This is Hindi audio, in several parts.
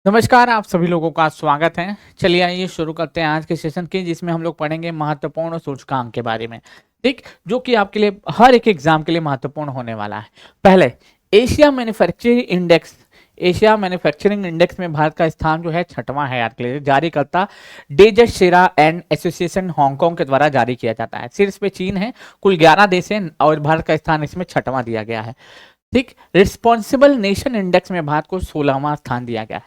नमस्कार, आप सभी लोगों का स्वागत है। चलिए आइए शुरू करते हैं आज के सेशन की, जिसमें हम लोग पढ़ेंगे महत्वपूर्ण सूचकांक के बारे में। ठीक, जो कि आपके लिए हर एक एग्जाम के लिए महत्वपूर्ण होने वाला है। पहले Asia manufacturing index, Asia manufacturing index में भारत का स्थान जो है 6वां है। आपके लिए जारीकर्ता Dezan Shira and association Hong Kong के द्वारा जारी किया जाता है। शीर्ष पे चीन है, कुल 11 देश हैं और भारत का स्थान इसमें 6वां दिया गया है। ठीक, रिस्पॉन्सिबल नेशन इंडेक्स में भारत को 16वां स्थान दिया गया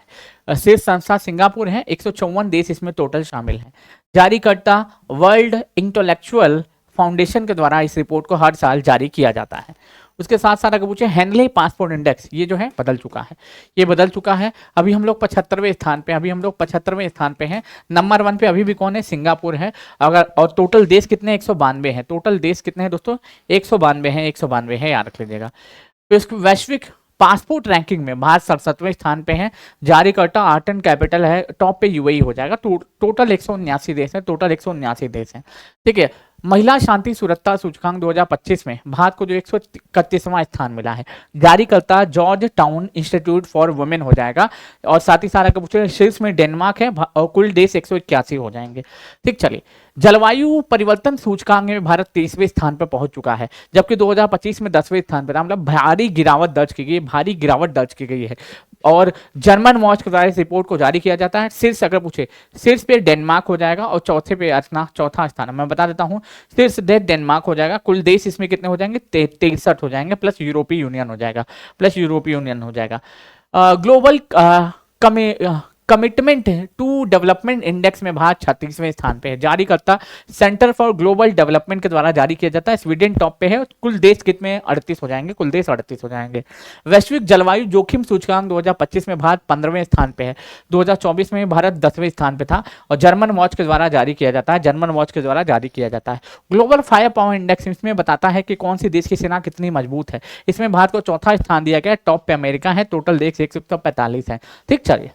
है। शीर्ष संस्था सिंगापुर है, 154 देश इसमें टोटल शामिल हैं। जारीकर्ता वर्ल्ड इंटेलेक्चुअल फाउंडेशन के द्वारा इस रिपोर्ट को हर साल जारी किया जाता है। उसके साथ साथ अगर पूछे हेनले पासपोर्ट इंडेक्स, ये जो है बदल चुका है, ये बदल चुका है। अभी हम लोग 75वें स्थान पे, हैं। नंबर 1 पे अभी भी कौन है? सिंगापुर है। अगर और टोटल देश कितने? 192 हैं। टोटल देश कितने हैं दोस्तों? 192 हैं, 192 है, याद रख लीजिएगा। तो इसकी वैश्विक पासपोर्ट रैंकिंग में भारत 67वें स्थान पे है। जारीकर्ता आर्ट एंड कैपिटल है, टॉप पे यूएई हो जाएगा। टोटल 179 देश है, टोटल 179 देश हैं। ठीक है, महिला शांति सुरक्षा सूचकांक 2025 में भारत को जो 131वां स्थान मिला है। जारीकर्ता George town institute for women हो जाएगा। और साथ ही सारा पूछे शीर्ष में डेनमार्क है और कुल देश 181 हो जाएंगे। ठीक, चलिए जलवायु परिवर्तन सूचकांक में भारत 23वें स्थान पर पहुंच चुका है, जबकि 2025 में 10वें स्थान पर, मतलब भारी गिरावट दर्ज की गई, भारी गिरावट दर्ज की गई है। और जर्मन वॉच के द्वारा इस रिपोर्ट को जारी किया जाता है। शीर्ष अगर पूछे, शीर्ष पे डेनमार्क हो जाएगा और चौथे पे अपना चौथा स्थान मैं बता देता हूँ। शीर्ष देश डेनमार्क हो जाएगा। कुल देश इसमें कितने हो जाएंगे? 63 हो जाएंगे, प्लस यूरोपीय यूनियन हो जाएगा, global commitment to development index में भारत 36वें स्थान पे है। जारीकर्ता सेंटर फॉर ग्लोबल डेवलपमेंट के द्वारा जारी किया जाता है। स्वीडन टॉप पे है। कुल देश कितने? 38 हो जाएंगे, कुल देश 38 हो जाएंगे। वैश्विक जलवायु जोखिम सूचकांक 2025 में भारत 15वें स्थान पे है। 2024 में भारत 10वें स्थान पे था और जर्मन वॉच के द्वारा जारी किया जाता है। ग्लोबल फायर पावर इंडेक्स इसमें बताता है कि कौन सी देश की सेना कितनी मजबूत है। इसमें भारत को चौथा स्थान दिया गया है। टॉप पे अमेरिका है, टोटल देश 145 है। ठीक, चलिए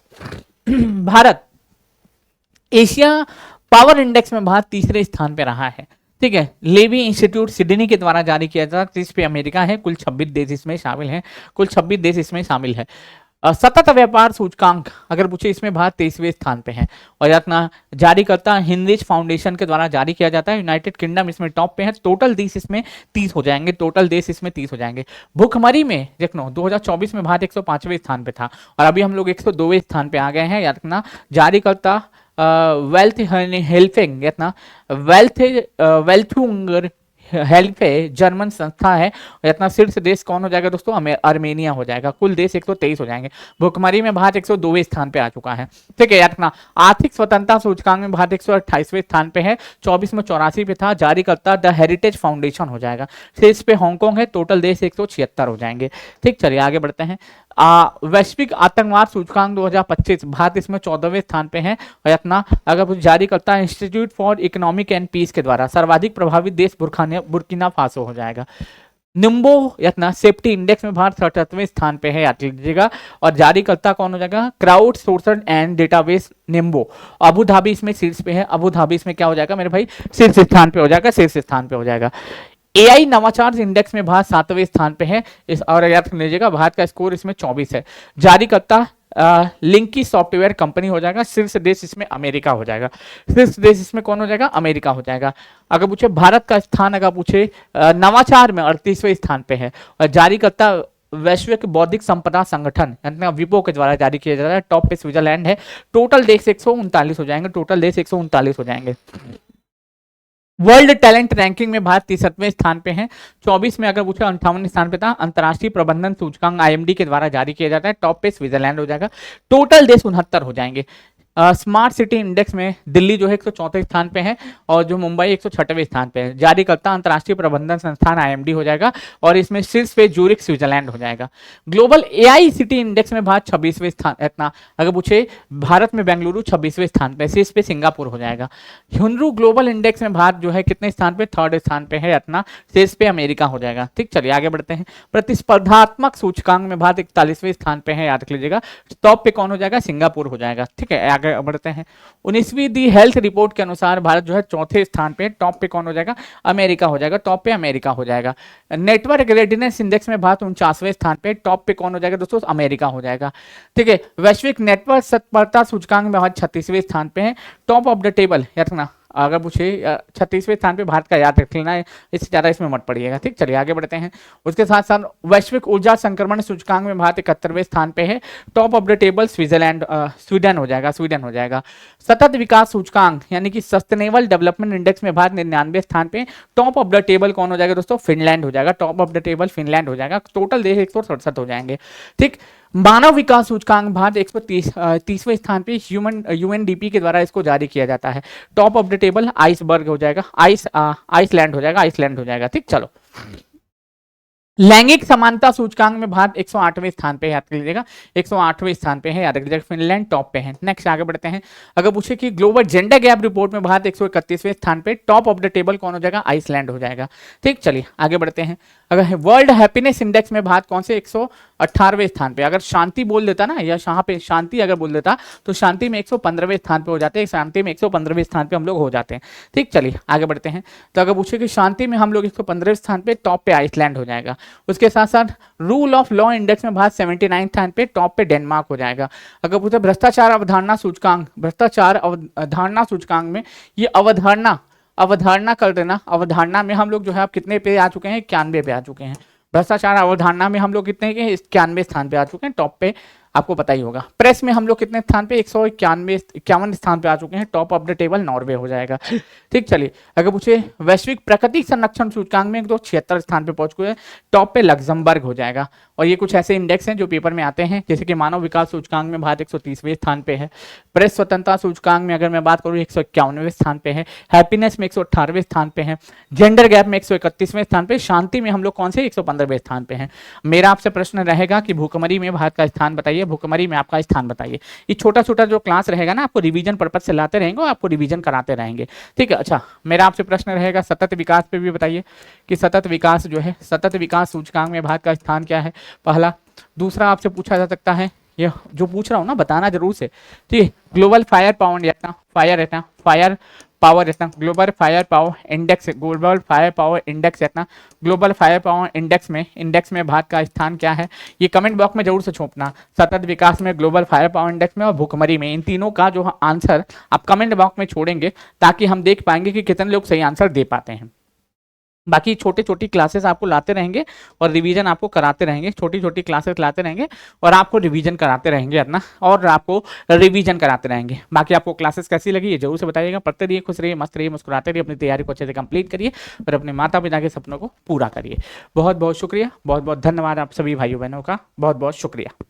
भारत एशिया पावर इंडेक्स में भारत तीसरे स्थान पे रहा है। ठीक है, लेवी इंस्टीट्यूट सिडनी के द्वारा जारी किया जाता है। इस पे अमेरिका है, कुल 26 देश इसमें शामिल है। सतत व्यापार सूचकांक अगर पूछे, इसमें भारत 23वें स्थान पे है और अपना जारीकर्ता हिंदरिच फाउंडेशन के द्वारा जारी किया जाता है। यूनाइटेड किंगडम इसमें टॉप पे है। टोटल देश इसमें 30 हो जाएंगे। भूखमरी में देखो 2024 में भारत 105वें स्थान पे था और अभी हम लोग 102वें स्थान पे आ गए हैं। याद रखना, जारीकर्ता वेल्थ हेल्पिंग वेल्थ हेल्प है, जर्मन संस्था है। इतना शीर्ष देश कौन हो जाएगा दोस्तों? आर्मेनिया हो जाएगा। कुल देश 123 हो जाएंगे। भुखमरी में भारत 102वें स्थान पे आ चुका है। ठीक है, याद रखना, आर्थिक स्वतंत्रता सूचकांक में भारत 128वें स्थान पे है। 24 में 84 पे था। जारीकर्ता द हेरिटेज फाउंडेशन हो जाएगा। शीर्ष पे हांगकांग है। टोटल देश 176 हो जाएंगे। ठीक, चलिए आगे बढ़ते हैं। वैश्विक आतंकवाद सूचकांक 2025 भारत इसमें 14वें स्थान पे है और अपना अगर जारी करता है Institute for Economic and Peace के द्वारा सर्वाधिक प्रभावित देश बुर्किना फासो हो जाएगा। निम्बो यत्ना सेफ्टी इंडेक्स में भारत 67वें स्थान पे है, याद लीजिएगा। और जारीकर्ता कौन हो जाएगा? क्राउड सोर्सर एंड डेटाबेस निम्बो। अबू धाबी इसमें शीर्ष पे है। अबू धाबी इसमें क्या हो जाएगा मेरे भाई? शीर्ष स्थान पे हो जाएगा। एआई नवाचार इंडेक्स में भारत 7वें स्थान पे है। इस और याद रख लीजिएगा, भारत का स्कोर इसमें 24 है। जारीकर्ता लिंक की सॉफ्टवेयर कंपनी हो जाएगा। शीर्ष देश इसमें अमेरिका हो जाएगा। कौन हो जाएगा? अमेरिका हो जाएगा। अगर पूछे भारत का स्थान, अगर पूछे नवाचार में 38वें स्थान पे है और जारीकर्ता वैश्विक बौद्धिक संपदा संगठन विपो के द्वारा जारी किया जाता है। टॉप पे स्विट्जरलैंड है। टोटल देश 139 हो जाएंगे। वर्ल्ड टैलेंट रैंकिंग में भारत 63वें स्थान पे है। 24 में अगर पूछे 58वें स्थान पे था। अंतर्राष्ट्रीय प्रबंधन सूचकांक आईएमडी के द्वारा जारी किया जाता है। टॉप पे स्विट्जरलैंड हो जाएगा। टोटल देश 69 हो जाएंगे। स्मार्ट सिटी इंडेक्स में दिल्ली जो है 104 स्थान पे है और जो मुंबई 106वें स्थान पे है। जारी करता अंतर्राष्ट्रीय प्रबंधन संस्थान आईएमडी हो जाएगा और इसमें शीर्ष पे जूरिक स्विट्जरलैंड हो जाएगा। ग्लोबल एआई सिटी इंडेक्स में भारत 26वें स्थान, इतना अगर पूछे भारत में बेंगलुरु 26वें स्थान पे, शीर्ष पे सिंगापुर हो जाएगा। ह्यूनरू ग्लोबल इंडेक्स में भारत जो है कितने स्थान पे? 3rd स्थान पे है, इतना शीर्ष पे अमेरिका हो जाएगा। ठीक, चलिए आगे बढ़ते हैं। प्रतिस्पर्धात्मक सूचकांक में भारत 41वें स्थान पे है, याद रख लीजिएगा। टॉप पे कौन हो जाएगा? सिंगापुर हो जाएगा। ठीक है, आगे बढ़ते हैं। 19वीं दी हेल्थ रिपोर्ट के अनुसार भारत जो है चौथे स्थान पे, टॉप पे कौन हो जाएगा? अमेरिका हो जाएगा, टॉप पे अमेरिका हो जाएगा। नेटवर्क रेडिनेस इंडेक्स में भारत 49वें स्थान पे, टॉप पे कौन हो जाएगा दोस्तों? अमेरिका हो जाएगा। ठीक है, वैश्विक नेटवर्क तत्परता सूचकांक में भारत 36वें स्थान पे है, टॉप ऑफ द टेबल। याद रखना, अगर पूछे 36वें स्थान पे भारत का, याद रख लेना है, इससे ज़्यादा इसमें मत पड़िएगा। ठीक, चलिए आगे बढ़ते हैं। उसके साथ साथ वैश्विक ऊर्जा संक्रमण सूचकांक में भारत 71वें स्थान पे है, top of the table Switzerland Sweden हो जाएगा, स्वीडन हो जाएगा। सतत विकास सूचकांक यानी कि सस्टेनेबल डेवलपमेंट इंडेक्स में भारत 99वें स्थान पे, टॉप ऑफ द टेबल कौन हो जाएगा दोस्तों? फिनलैंड हो जाएगा, top of the table Finland हो जाएगा। टोटल देश 167 हो जाएंगे। ठीक, मानव विकास सूचकांक भारत 130वें स्थान पे यूएनडीपी के द्वारा इसको जारी किया जाता है, top of the table iceberg हो जाएगा, आइसलैंड हो जाएगा, आइसलैंड हो जाएगा। ठीक, चलो लैंगिक समानता सूचकांक में भारत 108वें स्थान पे, याद कर लीजिएगा 108वें स्थान पे है, याद रख लीजिएगा। फिनलैंड टॉप पे है। नेक्स्ट आगे बढ़ते हैं। अगर पूछे कि ग्लोबल जेंडर गैप रिपोर्ट में भारत 131वें स्थान पे, टॉप ऑफ द टेबल कौन हो जाएगा? आइसलैंड हो जाएगा। ठीक, चलिए आगे बढ़ते हैं। अगर वर्ल्ड हैप्पीनेस इंडेक्स में भारत कौन से 118वें स्थान पे, अगर शांति बोल देता ना, या यहाँ पे शांति अगर बोल देता तो शांति में 115वें स्थान पे हो जाते हैं, शांति में 115वें स्थान पे हम लोग हो जाते हैं। ठीक, चलिए आगे बढ़ते हैं। तो अगर पूछे कि शांति में हम लोग 115वें स्थान पे, टॉप पे आइसलैंड हो जाएगा। उसके साथ साथ रूल ऑफ लॉ इंडेक्स में भारत 79 स्थान पे, टॉप पे डेनमार्क हो जाएगा। अगर पूछे भ्रष्टाचार अवधारणा सूचकांक, भ्रष्टाचार अवधारणा सूचकांक में ये अवधारणा कर देना, अवधारणा में हम लोग जो है आप कितने पे आ चुके हैं? 91 पे आ चुके हैं। भ्रष्टाचार अवधारणा में हम लोग कितने के? 91 स्थान पे आ चुके हैं, टॉप पे आपको पता ही होगा। प्रेस में हम लोग कितने स्थान पे? 151 स्थान पे आ चुके हैं, top of the table Norway हो जाएगा। ठीक, चलिए अगर पूछे वैश्विक प्राकृतिक संरक्षण सूचकांक में 176 स्थान पे पहुंच चुके हैं, टॉप पे लग्जमबर्ग हो जाएगा। और ये कुछ ऐसे इंडेक्स हैं जो पेपर में आते हैं, जैसे कि मानव विकास सूचकांक में भारत 130वें स्थान पे है, प्रेस स्वतंत्रता सूचकांक में अगर मैं बात करूँ 151वें स्थान पे है, हैप्पीनेस में 118वें स्थान पे है, जेंडर गैप में 131वें स्थान पे, शांति में हम लोग कौन से 115वें स्थान पे हैं। मेरा आपसे प्रश्न रहेगा कि भूखमरी में भारत का स्थान बताइए, भूखमरी में आपका स्थान बताइए। ये छोटा छोटा जो क्लास रहेगा ना, आपको रिवीजन पर्पज से लाते रहेंगे और आपको रिवीजन कराते रहेंगे। ठीक है, अच्छा मेरा आपसे प्रश्न रहेगा सतत विकास पे भी बताइए कि सतत विकास जो है, सतत विकास सूचकांक में भारत का स्थान क्या है, पहला। दूसरा आपसे पूछा जा सकता है, ये जो पूछ रहा हूँ ना बताना जरूर से, ठीक है। Global fire power global fire power index, global fire power index इतना, ग्लोबल फायर पावर इंडेक्स में भारत का स्थान क्या है, ये कमेंट बॉक्स में जरूर से छोपना। सतत विकास में, ग्लोबल फायर पावर इंडेक्स में और भूखमरी में, इन तीनों का जो आंसर आप कमेंट बॉक्स में छोड़ेंगे ताकि हम देख पाएंगे कि कितने लोग सही आंसर दे पाते हैं। बाकी छोटी छोटी क्लासेस आपको लाते रहेंगे और रिवीजन आपको कराते रहेंगे, छोटी छोटी क्लासेस लाते रहेंगे और आपको रिवीजन कराते रहेंगे अपना, और आपको रिवीजन कराते रहेंगे। बाकी आपको क्लासेस कैसी लगी ये जरूर से बताइएगा। पढ़ते रहिए, खुश रहिए, मस्त रहिए, मुस्कुराते रहिए, अपनी तैयारी को अच्छे से कंप्लीट करिए और अपने माता पिता के सपनों को पूरा करिए। बहुत बहुत शुक्रिया, बहुत बहुत धन्यवाद आप सभी भाइयों बहनों का, बहुत बहुत शुक्रिया।